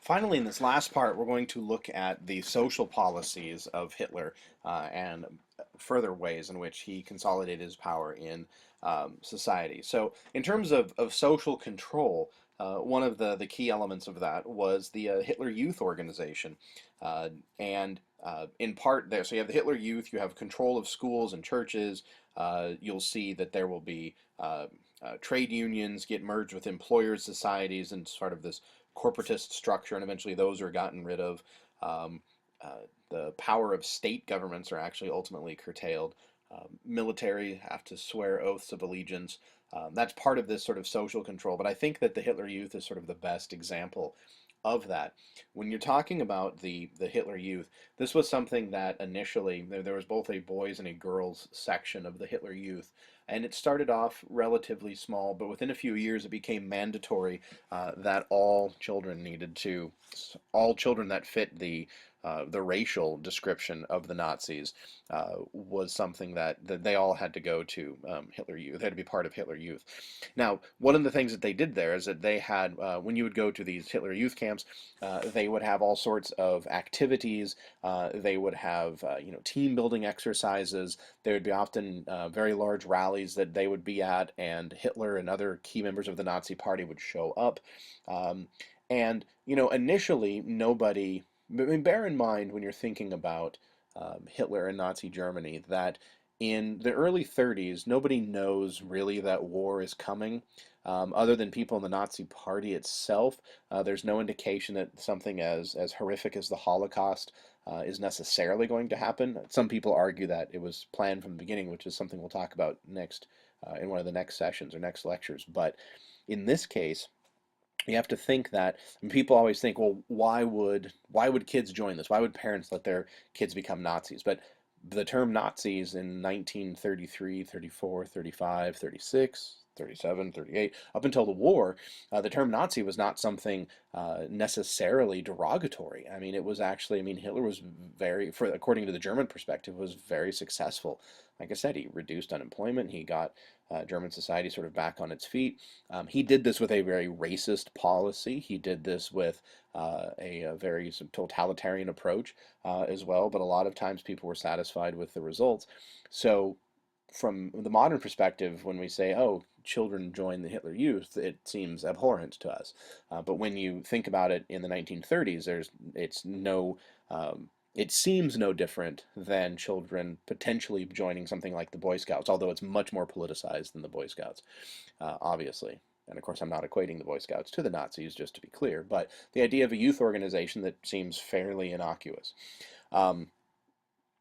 Finally, in this last part, we're going to look at the social policies of Hitler and further ways in which he consolidated his power in society. So, in terms of social control, one of the key elements of that was the Hitler Youth Organization. And in part there, so you have the Hitler Youth, you have control of schools and churches. You'll see that there will be trade unions get merged with employers' societies and sort of this corporatist structure, and eventually those are gotten rid of. Um, the power of state governments are actually ultimately curtailed. Military have to swear oaths of allegiance. That's part of this sort of social control, but I think that the Hitler Youth is sort of the best example of that. When you're talking about the Hitler Youth, this was something that initially there was both a boys and a girls section of the Hitler Youth, and it started off relatively small, but within a few years it became mandatory that all children that fit the racial description of the Nazis was something that they all had to go to Hitler Youth. They had to be part of Hitler Youth. Now, one of the things that they did there is that they had, when you would go to these Hitler Youth camps, they would have all sorts of activities. They would have, team building exercises. There would be often very large rallies that they would be at, and Hitler and other key members of the Nazi Party would show up. Initially, nobody. I mean, bear in mind when you're thinking about Hitler and Nazi Germany that in the early 30s, nobody knows really that war is coming, other than people in the Nazi Party itself. There's no indication that something as horrific as the Holocaust is necessarily going to happen. Some people argue that it was planned from the beginning, which is something we'll talk about next in one of the next sessions or next lectures. But in this case, you have to think that, and people always think, well, why would kids join this? Why would parents let their kids become Nazis? But the term Nazis in 1933, 34, 35, 36, 37, 38, up until the war, the term Nazi was not something necessarily derogatory. I mean, it was actually, I mean, Hitler was according to the German perspective, was very successful. Like I said, he reduced unemployment. He got German society sort of back on its feet. He did this with a very racist policy. He did this with a very totalitarian approach as well, but a lot of times people were satisfied with the results. So from the modern perspective, when we say, oh, children join the Hitler Youth, it seems abhorrent to us. But when you think about it in the 1930s, it seems no different than children potentially joining something like the Boy Scouts, although it's much more politicized than the Boy Scouts, obviously. And of course, I'm not equating the Boy Scouts to the Nazis, just to be clear, but the idea of a youth organization that seems fairly innocuous. Um,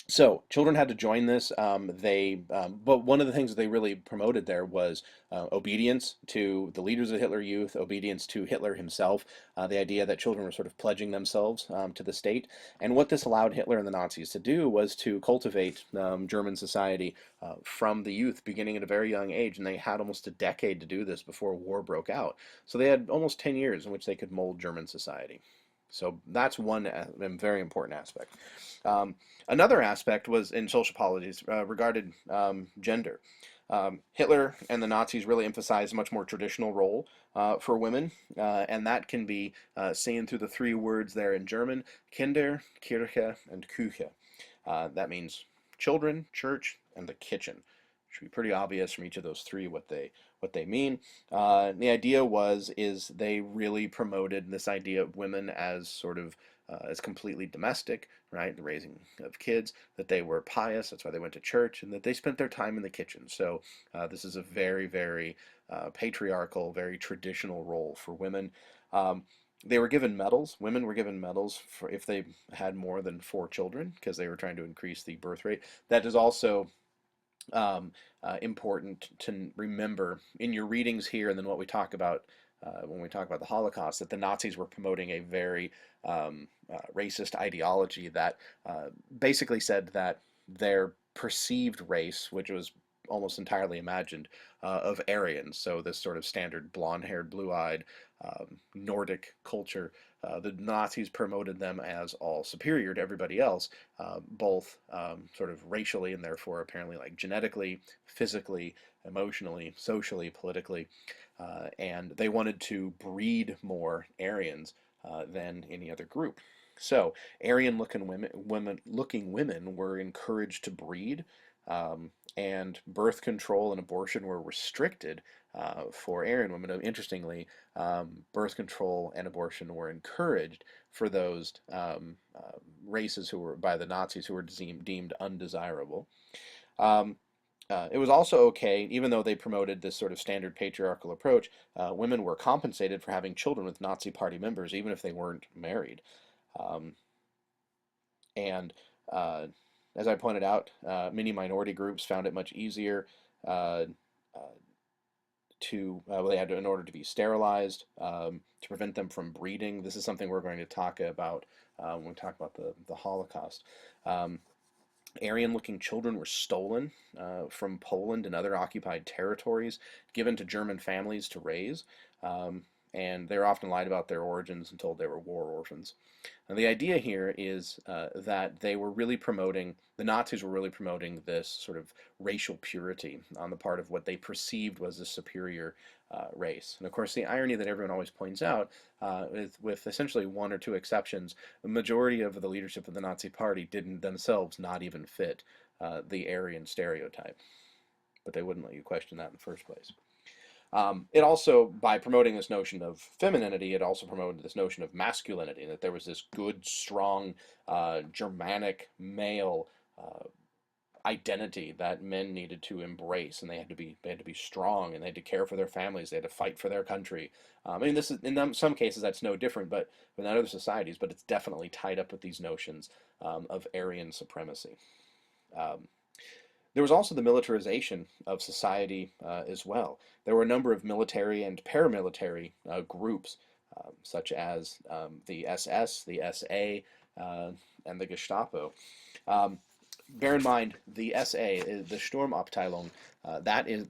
so children had to join this. But one of the things that they really promoted there was obedience to the leaders of the Hitler Youth, obedience to Hitler himself. The idea that children were sort of pledging themselves to the state, and what this allowed Hitler and the Nazis to do was to cultivate German society from the youth, beginning at a very young age, and they had almost a decade to do this before war broke out. So they had almost 10 years in which they could mold German society. So that's one very important aspect. Um, Another aspect was in social policies regarded gender. Hitler and the Nazis really emphasized a much more traditional role for women, and that can be seen through the three words there in German: Kinder, Kirche, and Küche. That means children, church, and the kitchen. Should be pretty obvious from each of those three what they mean. The idea is they really promoted this idea of women as sort of as completely domestic, right? The raising of kids, that they were pious, that's why they went to church, and that they spent their time in the kitchen. So this is a very, very patriarchal, very traditional role for women. Um, they were given medals. Women were given medals for if they had more than 4 children, because they were trying to increase the birth rate. That is also important to remember in your readings here, and then what we talk about when we talk about the Holocaust, that the Nazis were promoting a very racist ideology that basically said that their perceived race, which was almost entirely imagined, of Aryans. So this sort of standard blonde-haired, blue-eyed Nordic culture. The Nazis promoted them as all superior to everybody else, both sort of racially and therefore apparently like genetically, physically, emotionally, socially, politically, and they wanted to breed more Aryans than any other group. So looking women were encouraged to breed, and birth control and abortion were restricted for Aryan women. Interestingly, birth control and abortion were encouraged for those races who were by the Nazis who were deemed undesirable. Um, it was also okay, even though they promoted this sort of standard patriarchal approach, women were compensated for having children with Nazi Party members, even if they weren't married. Um, and uh, as I pointed out, many minority groups found it much easier uh, uh, well, they had to, in order to be sterilized, to prevent them from breeding. This is something we're going to talk about when we talk about the Holocaust. Um, Aryan-looking children were stolen from Poland and other occupied territories, given to German families to raise, and they were often lied about their origins and told they were war orphans. And the idea here is that the Nazis were really promoting this sort of racial purity on the part of what they perceived was a superior race. And of course, the irony that everyone always points out, with essentially one or two exceptions, the majority of the leadership of the Nazi Party didn't themselves not even fit the Aryan stereotype. But they wouldn't let you question that in the first place. It also, by promoting this notion of femininity, it also promoted this notion of masculinity, that there was this good, strong, Germanic male identity that men needed to embrace, and they had to be strong, and they had to care for their families, they had to fight for their country. I mean, this is in some cases that's no different, but in other societies, but it's definitely tied up with these notions of Aryan supremacy. Um, there was also the militarization of society as well. There were a number of military and paramilitary groups, such as the SS, the SA, and the Gestapo. Um, Bear in mind, the SA, the Sturmabteilung,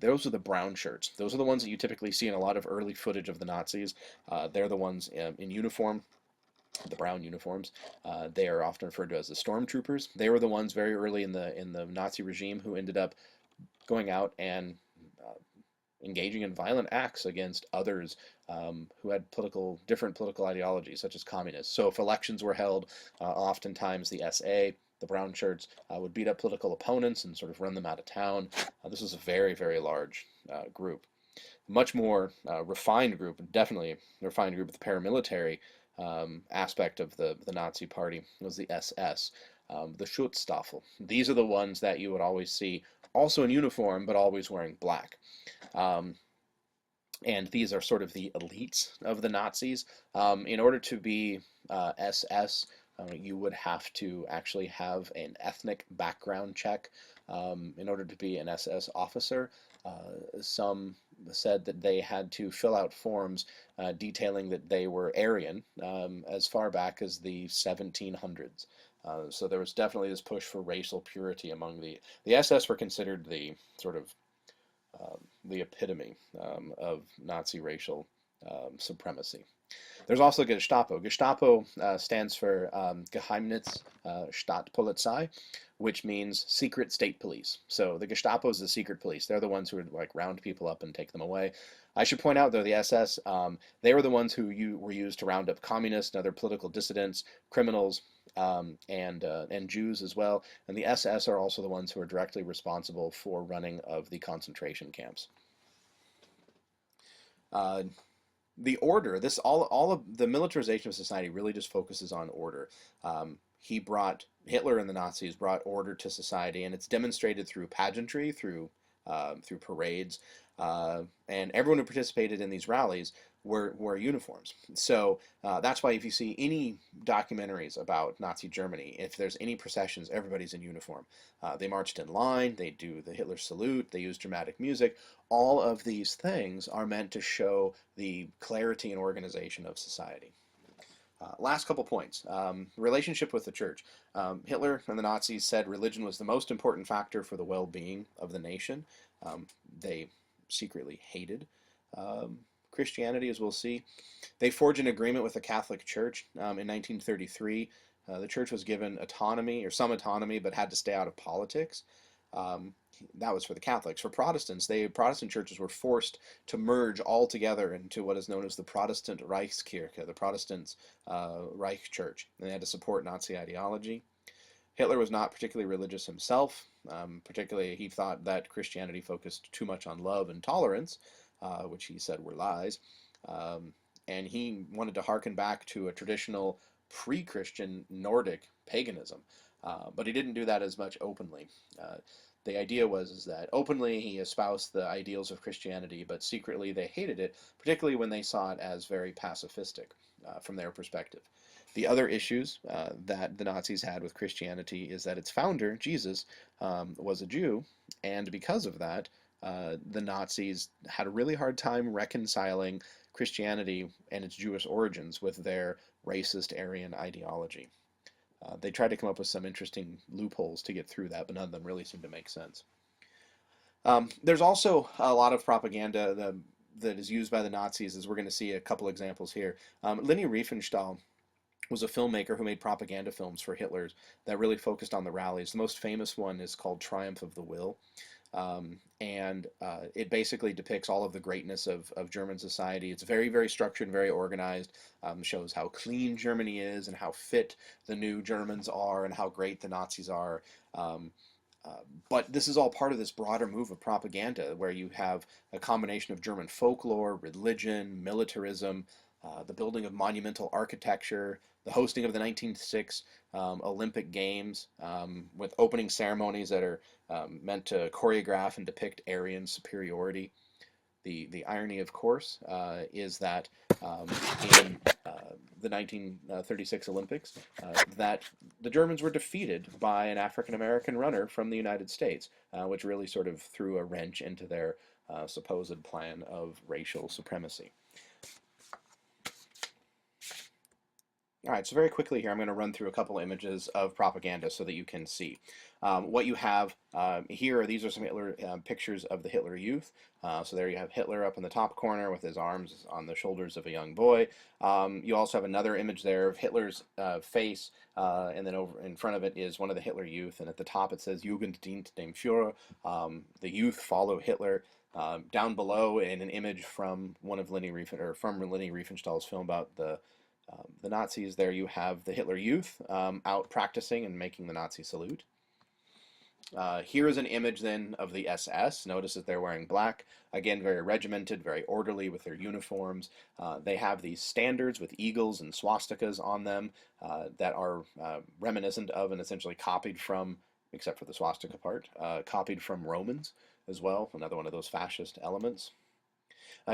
those are the brown shirts. Those are the ones that you typically see in a lot of early footage of the Nazis. They're the ones in uniform, the brown uniforms. They are often referred to as the stormtroopers. They were the ones very early in the Nazi regime who ended up going out and engaging in violent acts against others who had different political ideologies, such as communists. So if elections were held, oftentimes the SA, the brown shirts, would beat up political opponents and sort of run them out of town. This was a very, very large group. Much more refined group, definitely a refined group, the paramilitary aspect of the Nazi Party was the SS, the Schutzstaffel. These are the ones that you would always see also in uniform, but always wearing black. Um, and these are sort of the elites of the Nazis. In order to be SS, you would have to actually have an ethnic background check in order to be an SS officer. Some said that they had to fill out forms detailing that they were Aryan as far back as the 1700s. So there was definitely this push for racial purity among the SS were considered the sort of the epitome of Nazi racial supremacy. There's also Gestapo. Gestapo stands for Geheimnis Staatspolizei, which means secret state police. So the Gestapo is the secret police. They're the ones who would like round people up and take them away. I should point out, though, the SS, they were the ones who were used to round up communists and other political dissidents, criminals, and Jews as well. And the SS are also the ones who are directly responsible for running of the concentration camps. The order, all of the militarization of society really just focuses on order. Hitler and the Nazis brought order to society, and it's demonstrated through pageantry, through parades, and everyone who participated in these rallies wore uniforms. So that's why if you see any documentaries about Nazi Germany, if there's any processions, everybody's in uniform. They marched in line, they do the Hitler salute, they use dramatic music. All of these things are meant to show the clarity and organization of society. Last couple points. Relationship with the church. Hitler and the Nazis said religion was the most important factor for the well-being of the nation. They secretly hated um, Christianity, as we'll see. They forged an agreement with the Catholic Church in 1933. The church was given autonomy, or some autonomy, but had to stay out of politics. Um, that was for the Catholics. For Protestants, Protestant churches were forced to merge all together into what is known as the Protestant Reichskirche, the Protestant Reich Church, and they had to support Nazi ideology. Hitler was not particularly religious himself. Particularly, he thought that Christianity focused too much on love and tolerance, which he said were lies. Um, and he wanted to harken back to a traditional pre-Christian Nordic paganism, but he didn't do that as much openly. The idea was is that openly he espoused the ideals of Christianity, but secretly they hated it, particularly when they saw it as very pacifistic from their perspective. The other issues that the Nazis had with Christianity is that its founder, Jesus, was a Jew, and because of that, the Nazis had a really hard time reconciling Christianity and its Jewish origins with their racist Aryan ideology. They tried to come up with some interesting loopholes to get through that, but none of them really seemed to make sense. There's also a lot of propaganda that is used by the Nazis, as we're going to see a couple examples here. Leni Riefenstahl was a filmmaker who made propaganda films for Hitler's that really focused on the rallies. The most famous one is called Triumph of the Will. And it basically depicts all of the greatness of German society. It's very, very structured and very organized. Shows how clean Germany is and how fit the new Germans are and how great the Nazis are. Um, but this is all part of this broader move of propaganda where you have a combination of German folklore, religion, militarism, the building of monumental architecture, the hosting of the 1906 Olympic Games with opening ceremonies that are meant to choreograph and depict Aryan superiority. The irony, of course, is that in the 1936 Olympics, that the Germans were defeated by an African American runner from the United States, which really sort of threw a wrench into their supposed plan of racial supremacy. All right, so very quickly here, I'm going to run through a couple images of propaganda so that you can see. What you have here, these are some Hitler pictures of the Hitler Youth. So there you have Hitler up in the top corner with his arms on the shoulders of a young boy. You also have another image there of Hitler's face, and then over in front of it is one of the Hitler Youth, and at the top it says Jugend dient dem Führer, the youth follow Hitler. Down below, in an image from one of Leni Riefenstahl's film about the Nazis, there you have the Hitler Youth out practicing and making the Nazi salute. Here is an image then of the SS. Notice that they're wearing black. Again, very regimented, very orderly with their uniforms. They have these standards with eagles and swastikas on them that are reminiscent of and essentially copied from, except for the swastika part, copied from Romans as well, another one of those fascist elements.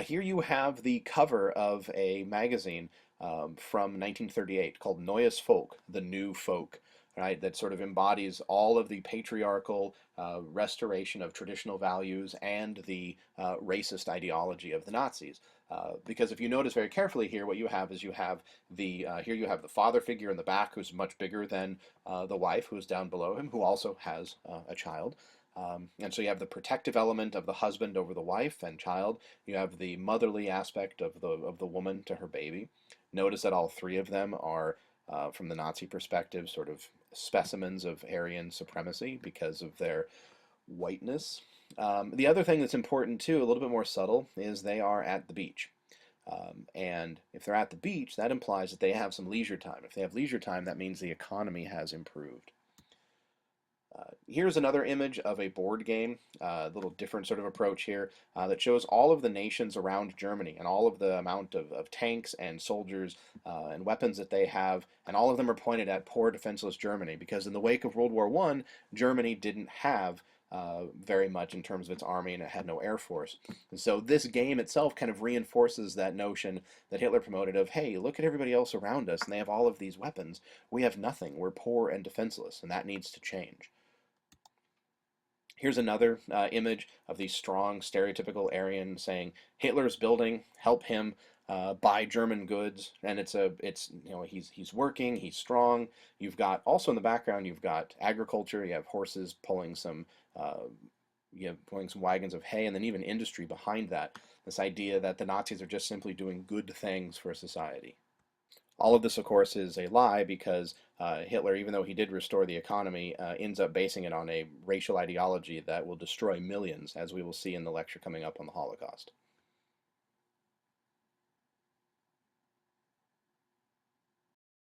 Here you have the cover of a magazine from 1938 called Neues Volk, the New Folk, right? That sort of embodies all of the patriarchal restoration of traditional values and the racist ideology of the Nazis. Because if you notice very carefully here, what you have is you have the here you have the father figure in the back, who's much bigger than the wife, who's down below him, who also has a child. And so you have the protective element of the husband over the wife and child. You have the motherly aspect of the woman to her baby. Notice that all three of them are, from the Nazi perspective, sort of specimens of Aryan supremacy because of their whiteness. The other thing that's important too, a little bit more subtle, is they are at the beach. And if they're at the beach, that implies that they have some leisure time. If they have leisure time, that means the economy has improved. Here's another image of a board game, a little different sort of approach here, that shows all of the nations around Germany and all of the amount of tanks and soldiers and weapons that they have, and all of them are pointed at poor defenseless Germany, because in the wake of World War I, Germany didn't have very much in terms of its army, and it had no air force. And so this game itself kind of reinforces that notion that Hitler promoted of, hey, look at everybody else around us, and they have all of these weapons. We have nothing. We're poor and defenseless, and that needs to change. Here's another image of the strong, stereotypical Aryan saying, Hitler's building, help him. buy German goods, and it's he's working, he's strong. You've got also in the background, you've got agriculture, you have horses pulling some uh, pulling some wagons of hay, and then even industry behind that. This idea that the Nazis are just simply doing good things for society. All of this, of course, is a lie because Hitler, even though he did restore the economy, ends up basing it on a racial ideology that will destroy millions, as we will see in the lecture coming up on the Holocaust.